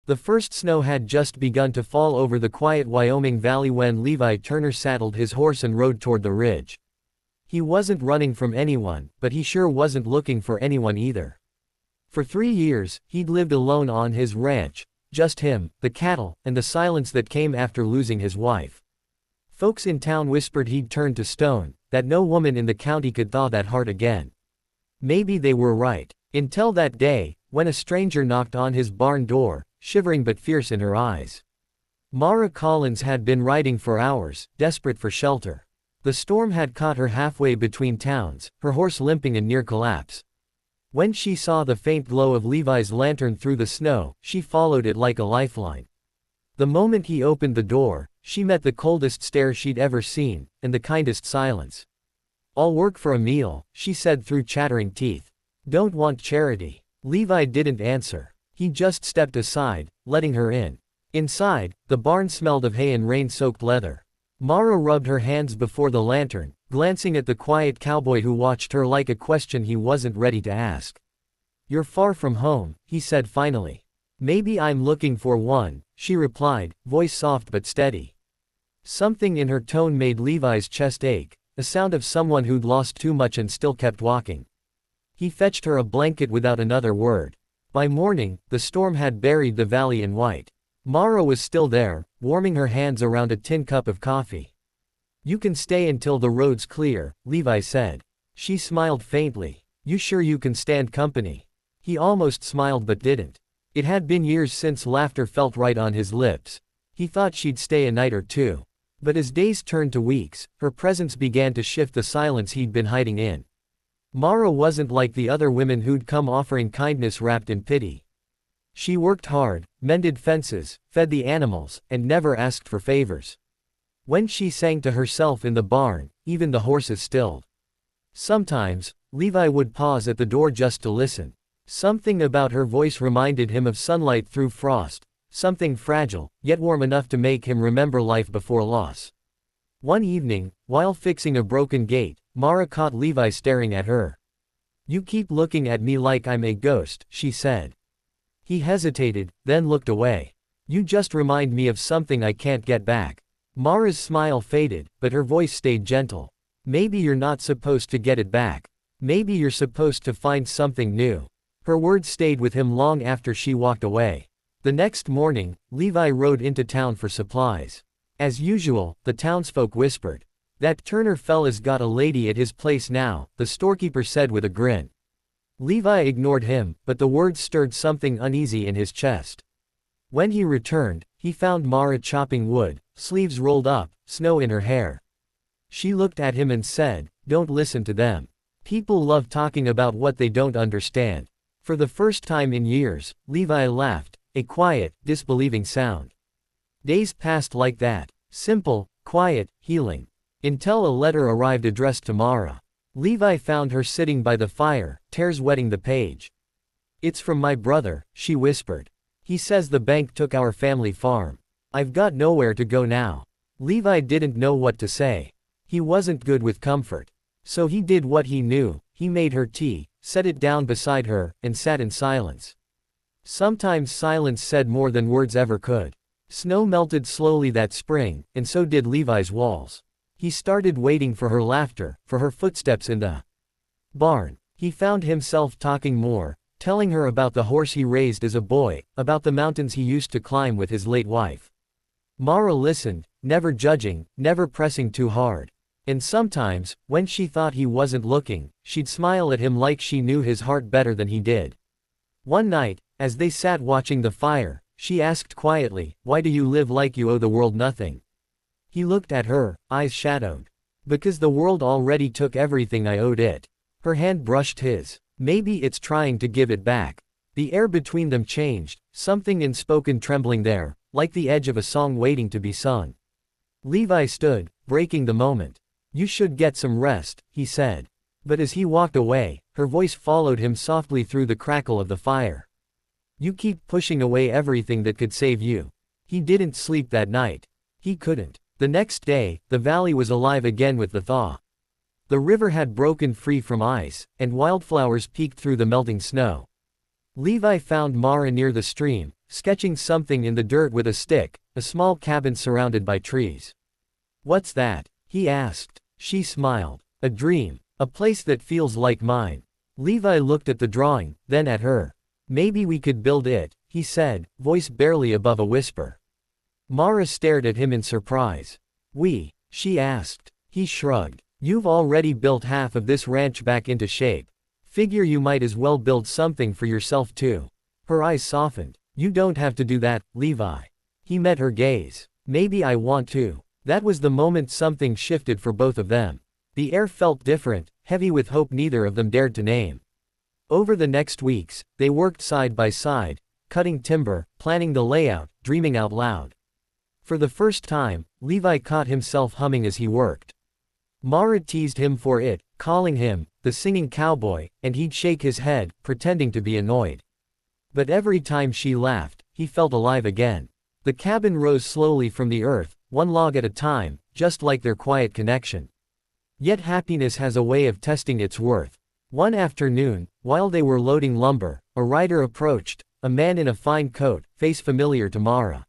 The first snow had just begun to fall over the quiet Wyoming valley when Levi Turner saddled his horse and rode toward the ridge. He wasn't running from anyone, but he sure wasn't looking for anyone either. For 3 years, he'd lived alone on his ranch, just him, the cattle, and the silence that came after losing his wife. Folks in town whispered he'd turned to stone, that no woman in the county could thaw that heart again. Maybe they were right. Until that day, when a stranger knocked on his barn door, shivering but fierce in her eyes. Mara Collins had been riding for hours, desperate for shelter. The storm had caught her halfway between towns, her horse limping in near collapse. When she saw the faint glow of Levi's lantern through the snow, she followed it like a lifeline. The moment he opened the door, she met the coldest stare she'd ever seen, and the kindest silence. "I'll work for a meal," she said through chattering teeth. "Don't want charity." Levi didn't answer. He just stepped aside, letting her in. Inside, the barn smelled of hay and rain-soaked leather. Mara rubbed her hands before the lantern, glancing at the quiet cowboy who watched her like a question he wasn't ready to ask. "You're far from home," he said finally. "Maybe I'm looking for one," she replied, voice soft but steady. Something in her tone made Levi's chest ache, the sound of someone who'd lost too much and still kept walking. He fetched her a blanket without another word. By morning, the storm had buried the valley in white. Mara was still there, warming her hands around a tin cup of coffee. "You can stay until the road's clear," Levi said. She smiled faintly. "You sure you can stand company?" He almost smiled but didn't. It had been years since laughter felt right on his lips. He thought she'd stay a night or two. But as days turned to weeks, her presence began to shift the silence he'd been hiding in. Mara wasn't like the other women who'd come offering kindness wrapped in pity. She worked hard, mended fences, fed the animals, and never asked for favors. When she sang to herself in the barn, even the horses stilled. Sometimes, Levi would pause at the door just to listen. Something about her voice reminded him of sunlight through frost, something fragile, yet warm enough to make him remember life before loss. One evening, while fixing a broken gate, Mara caught Levi staring at her. "You keep looking at me like I'm a ghost," she said. He hesitated, then looked away. "You just remind me of something I can't get back." Mara's smile faded, but her voice stayed gentle. "Maybe you're not supposed to get it back. Maybe you're supposed to find something new." Her words stayed with him long after she walked away. The next morning, Levi rode into town for supplies. As usual, the townsfolk whispered. "That Turner fella's got a lady at his place now," the storekeeper said with a grin. Levi ignored him, but the words stirred something uneasy in his chest. When he returned, he found Mara chopping wood, sleeves rolled up, snow in her hair. She looked at him and said, "Don't listen to them. People love talking about what they don't understand." For the first time in years, Levi laughed, a quiet, disbelieving sound. Days passed like that. Simple, quiet, healing. Until a letter arrived addressed to Mara. Levi found her sitting by the fire, tears wetting the page. "It's from my brother," she whispered. "He says the bank took our family farm. I've got nowhere to go now." Levi didn't know what to say. He wasn't good with comfort. So he did what he knew. He made her tea, set it down beside her, and sat in silence. Sometimes silence said more than words ever could. Snow melted slowly that spring, and so did Levi's walls. He started waiting for her laughter, for her footsteps in the barn. He found himself talking more, telling her about the horse he raised as a boy, about the mountains he used to climb with his late wife. Mara listened, never judging, never pressing too hard. And sometimes, when she thought he wasn't looking, she'd smile at him like she knew his heart better than he did. One night, as they sat watching the fire, she asked quietly, "Why do you live like you owe the world nothing?" He looked at her, eyes shadowed. "Because the world already took everything I owed it." Her hand brushed his. "Maybe it's trying to give it back." The air between them changed, something unspoken trembling there, like the edge of a song waiting to be sung. Levi stood, breaking the moment. "You should get some rest," he said. But as he walked away, her voice followed him softly through the crackle of the fire. "You keep pushing away everything that could save you." He didn't sleep that night. He couldn't. The next day, the valley was alive again with the thaw. The river had broken free from ice, and wildflowers peeked through the melting snow. Levi found Mara near the stream, sketching something in the dirt with a stick, a small cabin surrounded by trees. "What's that?" he asked. She smiled. "A dream. A place that feels like mine." Levi looked at the drawing, then at her. "Maybe we could build it," he said, voice barely above a whisper. Mara stared at him in surprise. "We?" she asked. He shrugged. "You've already built half of this ranch back into shape. Figure you might as well build something for yourself too." Her eyes softened. "You don't have to do that, Levi." He met her gaze. "Maybe I want to." That was the moment something shifted for both of them. The air felt different, heavy with hope neither of them dared to name. Over the next weeks, they worked side by side, cutting timber, planning the layout, dreaming out loud. For the first time, Levi caught himself humming as he worked. Mara teased him for it, calling him the singing cowboy, and he'd shake his head, pretending to be annoyed. But every time she laughed, he felt alive again. The cabin rose slowly from the earth, one log at a time, just like their quiet connection. Yet happiness has a way of testing its worth. One afternoon, while they were loading lumber, a rider approached, a man in a fine coat, face familiar to Mara.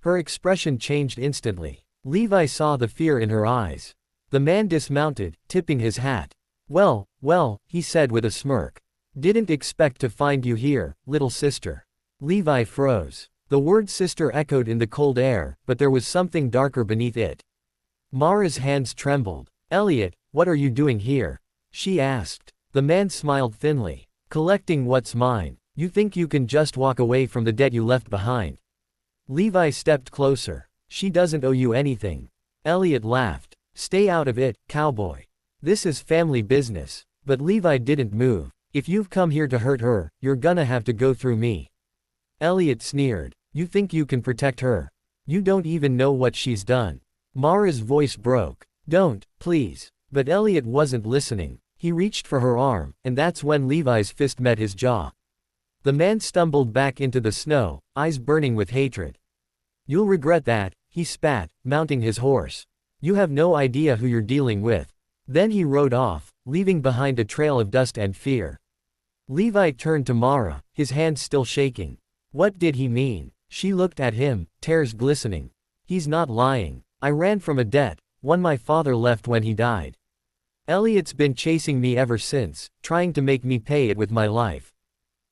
Her expression changed instantly. Levi saw the fear in her eyes. The man dismounted, tipping his hat. Well, he said with a smirk. "Didn't expect to find you here, little sister." Levi froze. The word sister echoed in the cold air, but there was something darker beneath it. Mara's hands trembled. "Elliot, what are you doing here?" she asked. The man smiled thinly. "Collecting what's mine. You think you can just walk away from the debt you left behind?" Levi stepped closer. "She doesn't owe you anything." Elliot laughed. "Stay out of it, cowboy. This is family business." But Levi didn't move. "If you've come here to hurt her, you're gonna have to go through me." Elliot sneered. "You think you can protect her? You don't even know what she's done." Mara's voice broke. "Don't, please." But Elliot wasn't listening. He reached for her arm, and that's when Levi's fist met his jaw. The man stumbled back into the snow, eyes burning with hatred. "You'll regret that," he spat, mounting his horse. "You have no idea who you're dealing with." Then he rode off, leaving behind a trail of dust and fear. Levi turned to Mara, his hands still shaking. What did he mean? She looked at him, tears glistening. "He's not lying. I ran from a debt, one my father left when he died. Elliot's been chasing me ever since, trying to make me pay it with my life."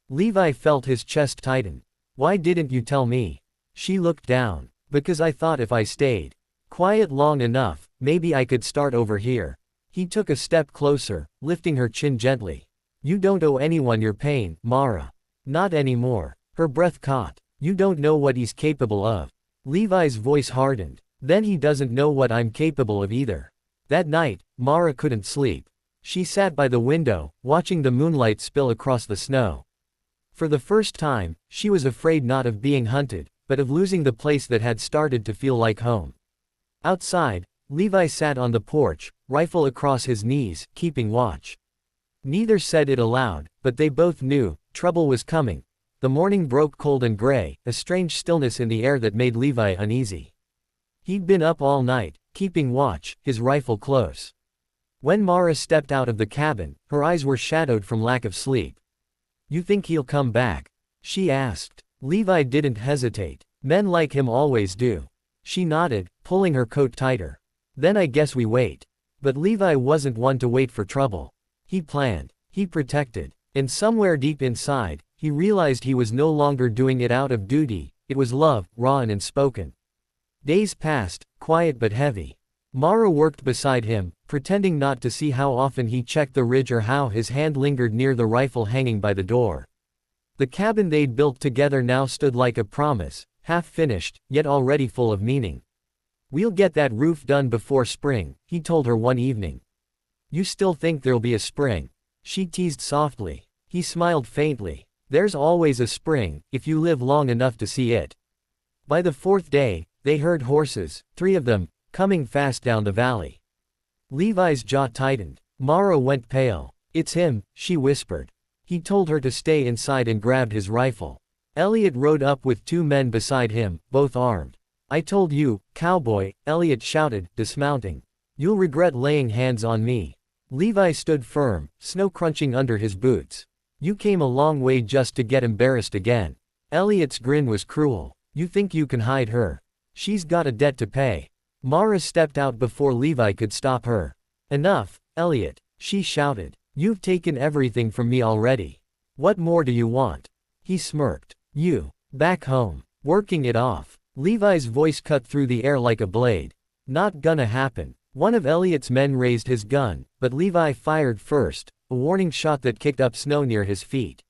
Levi felt his chest tighten. "Why didn't you tell me?" She looked down. "Because I thought if I stayed quiet long enough, maybe I could start over here." He took a step closer, lifting her chin gently. "You don't owe anyone your pain, Mara. Not anymore." Her breath caught. "You don't know what he's capable of." Levi's voice hardened. "Then he doesn't know what I'm capable of either." That night, Mara couldn't sleep. She sat by the window, watching the moonlight spill across the snow. For the first time, she was afraid not of being hunted, but of losing the place that had started to feel like home. Outside, Levi sat on the porch, rifle across his knees, keeping watch. Neither said it aloud, but they both knew, trouble was coming. The morning broke cold and gray, a strange stillness in the air that made Levi uneasy. He'd been up all night, keeping watch, his rifle close. When Mara stepped out of the cabin, her eyes were shadowed from lack of sleep. "You think he'll come back?" she asked. Levi didn't hesitate. "Men like him always do." She nodded, pulling her coat tighter. "Then I guess we wait." But Levi wasn't one to wait for trouble. He planned. He protected. And somewhere deep inside, he realized he was no longer doing it out of duty, it was love, raw and unspoken. Days passed, quiet but heavy. Mara worked beside him, pretending not to see how often he checked the ridge or how his hand lingered near the rifle hanging by the door. The cabin they'd built together now stood like a promise, half finished, yet already full of meaning. "We'll get that roof done before spring," he told her one evening. "You still think there'll be a spring?" she teased softly. He smiled faintly. "There's always a spring, if you live long enough to see it." By the fourth day, they heard horses, 3 of them, coming fast down the valley. Levi's jaw tightened. Mara went pale. "It's him," she whispered. He told her to stay inside and grabbed his rifle. Elliot rode up with 2 men beside him, both armed. "I told you, cowboy," Elliot shouted, dismounting. "You'll regret laying hands on me." Levi stood firm, snow crunching under his boots. "You came a long way just to get embarrassed again." Elliot's grin was cruel. You think you can hide her? She's got a debt to pay. Mara stepped out before Levi could stop her. Enough, Elliot, she shouted. You've taken everything from me already. What more do you want? He smirked. You. Back home. Working it off. Levi's voice cut through the air like a blade. Not gonna happen. One of Elliot's men raised his gun, but Levi fired first, a warning shot that kicked up snow near his feet.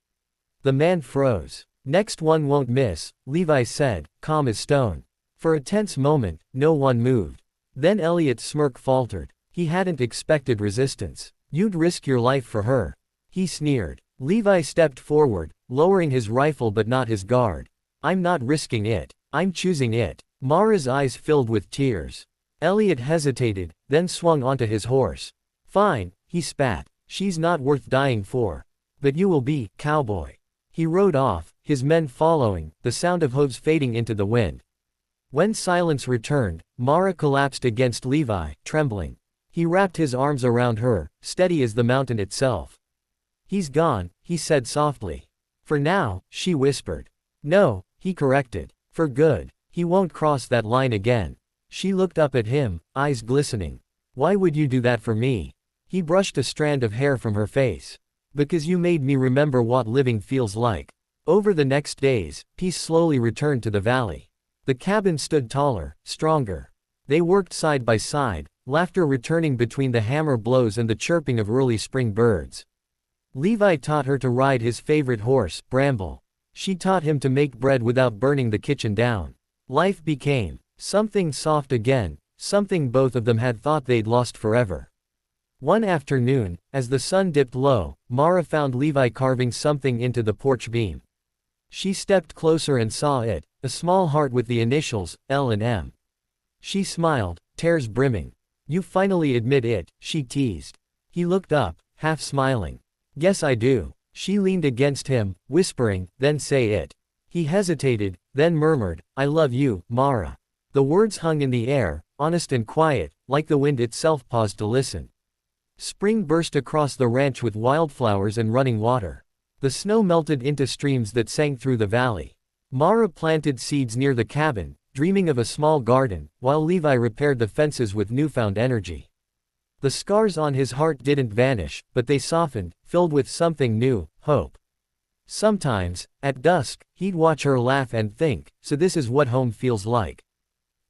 The man froze. Next one won't miss, Levi said, calm as stone. For a tense moment, no one moved. Then Elliot's smirk faltered. He hadn't expected resistance. You'd risk your life for her. He sneered. Levi stepped forward, lowering his rifle but not his guard. I'm not risking it. I'm choosing it. Mara's eyes filled with tears. Elliot hesitated, then swung onto his horse. Fine, he spat. She's not worth dying for. But you will be, cowboy. He rode off, his men following, the sound of hooves fading into the wind. When silence returned, Mara collapsed against Levi, trembling. He wrapped his arms around her, steady as the mountain itself. He's gone, he said softly. For now, she whispered. No, he corrected. For good. He won't cross that line again. She looked up at him, eyes glistening. Why would you do that for me? He brushed a strand of hair from her face. Because you made me remember what living feels like. Over the next days, peace slowly returned to the valley. The cabin stood taller, stronger. They worked side by side, laughter returning between the hammer blows and the chirping of early spring birds. Levi taught her to ride his favorite horse, Bramble. She taught him to make bread without burning the kitchen down. Life became something soft again, something both of them had thought they'd lost forever. One afternoon, as the sun dipped low, Mara found Levi carving something into the porch beam. She stepped closer and saw it, a small heart with the initials, L and M. She smiled, tears brimming. You finally admit it, she teased. He looked up, half smiling. Guess I do. She leaned against him, whispering, then say it. He hesitated, then murmured, I love you, Mara. The words hung in the air, honest and quiet, like the wind itself paused to listen. Spring burst across the ranch with wildflowers and running water. The snow melted into streams that sang through the valley. Mara planted seeds near the cabin, dreaming of a small garden, while Levi repaired the fences with newfound energy. The scars on his heart didn't vanish, but they softened, filled with something new, hope. Sometimes, at dusk, he'd watch her laugh and think, so this is what home feels like.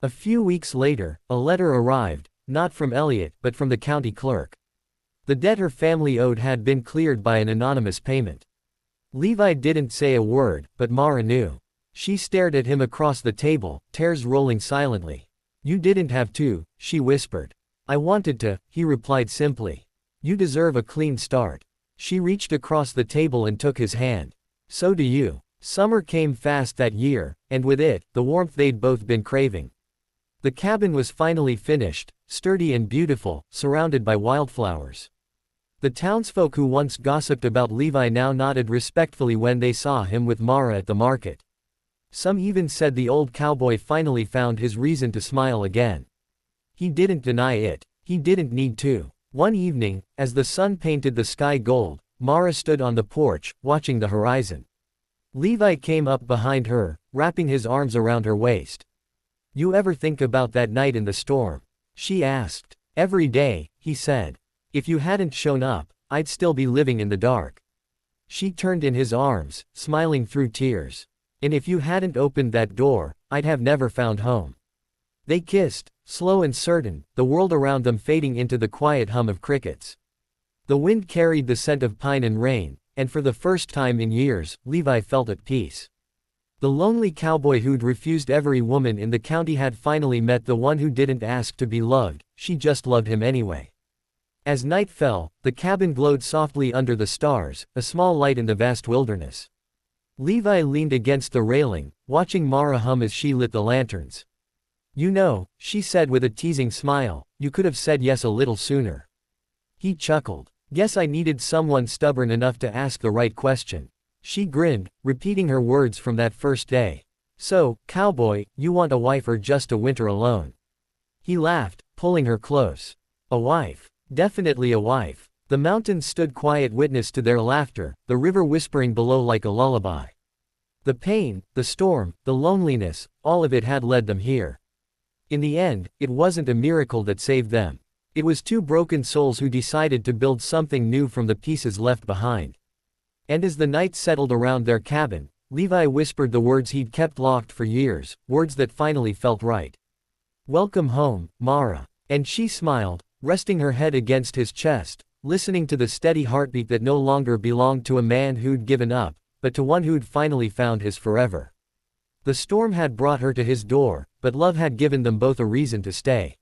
A few weeks later, a letter arrived, not from Elliot but from the county clerk. The debt her family owed had been cleared by an anonymous payment. Levi didn't say a word, but Mara knew. She stared at him across the table, tears rolling silently. You didn't have to, she whispered. I wanted to, he replied simply. You deserve a clean start. She reached across the table and took his hand. So do you. Summer came fast that year, and with it, the warmth they'd both been craving. The cabin was finally finished, sturdy and beautiful, surrounded by wildflowers. The townsfolk who once gossiped about Levi now nodded respectfully when they saw him with Mara at the market. Some even said the old cowboy finally found his reason to smile again. He didn't deny it. He didn't need to. One evening, as the sun painted the sky gold, Mara stood on the porch, watching the horizon. Levi came up behind her, wrapping his arms around her waist. You ever think about that night in the storm? She asked. Every day, he said. If you hadn't shown up, I'd still be living in the dark. She turned in his arms, smiling through tears. And if you hadn't opened that door, I'd have never found home. They kissed, slow and certain, the world around them fading into the quiet hum of crickets. The wind carried the scent of pine and rain, and for the first time in years, Levi felt at peace. The lonely cowboy who'd refused every woman in the county had finally met the one who didn't ask to be loved, she just loved him anyway. As night fell, the cabin glowed softly under the stars, a small light in the vast wilderness. Levi leaned against the railing, watching Mara hum as she lit the lanterns. You know, she said with a teasing smile, you could have said yes a little sooner. He chuckled. Guess I needed someone stubborn enough to ask the right question. She grinned, repeating her words from that first day. So, cowboy, you want a wife or just a winter alone? He laughed, pulling her close. A wife. Definitely a wife. The mountains stood quiet witness to their laughter, the river whispering below like a lullaby. The pain, the storm, the loneliness, all of it had led them here. In the end, it wasn't a miracle that saved them. It was two broken souls who decided to build something new from the pieces left behind. And as the night settled around their cabin, Levi whispered the words he'd kept locked for years, words that finally felt right. "Welcome home, Mara." And she smiled, resting her head against his chest, listening to the steady heartbeat that no longer belonged to a man who'd given up, but to one who'd finally found his forever. The storm had brought her to his door, but love had given them both a reason to stay.